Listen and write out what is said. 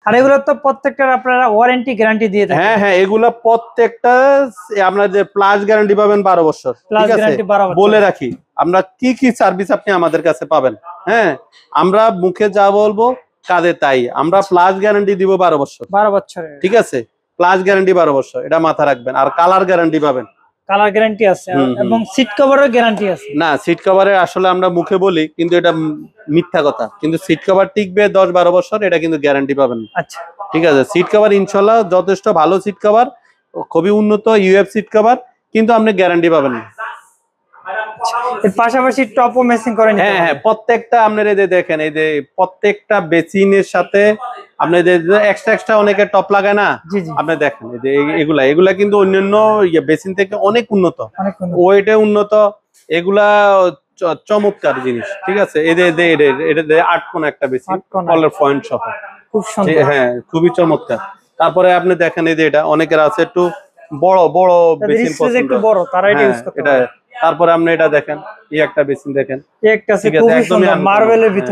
আর এগুলো তো প্রত্যেকটার আপনারা ওয়ারেন্টি গ্যারান্টি দিয়ে থাকেন। হ্যাঁ হ্যাঁ, এগুলা প্রত্যেকটা আপনাদের প্লাস গ্যারান্টি পাবেন 12 বছর। ঠিক আছে, বলে রাখি আমরা কি কি সার্ভিস আপনি আমাদের কাছে পাবেন। হ্যাঁ, আমরা মুখে যা বলবো কাজে তাই, আমরা প্লাস গ্যারান্টি দিব 12 বছর। 12 বছরের, ঠিক আছে, প্লাস গ্যারান্টি 12 বছর, এটা মাথা রাখবেন। আর কালার গ্যারান্টি পাবেন, কালার গ্যারান্টি আছে এবং সিট কভারের গ্যারান্টি আছে। না, সিট কভারের আসলে আমরা মুখে বলি কিন্তু এটা মিথ্যা কথা, কিন্তু সিট কভার টিকবে 10-12 বছর, এটা কিন্তু গ্যারান্টি পাবেন। আচ্ছা, ঠিক আছে, সিট কভার ইনশাআল্লাহ যথেষ্ট ভালো সিট কভার, খুবই উন্নত ইউএফ সিট কভার, কিন্তু আপনি গ্যারান্টি পাবেন না। এর পাশাপাশি টপও মেসিং করে নিতে হ্যাঁ হ্যাঁ, প্রত্যেকটা আপনারা এই যে দেখেন, এই যে প্রত্যেকটা বেসিনের সাথে আপনি যে এক্সট্রা অনেকে টপ লাগায় না, আপনি দেখেন এই যে এগুলা কিন্তু অন্যান্য বেসিন থেকে অনেক উন্নত, ওইটা উন্নত, এগুলা চমৎকার জিনিস। ঠিক আছে, এটা 8 কোণ একটা বেসিন, কলার পয়েন্ট সহ, খুব সুন্দর। হ্যাঁ, খুবই চমৎকার। তারপরে আপনি দেখেন এই যে এটা অনেকের আছে একটু বড় বড় বেসিন পছন্দ, একটু বড়, তারা এটা ইউজ করতে এটা। তারপরে আপনি এটা দেখেন, এই একটা বেসিন দেখেন, এই একটা আছে খুবই সুন্দর মার্বেলের ভিতরে।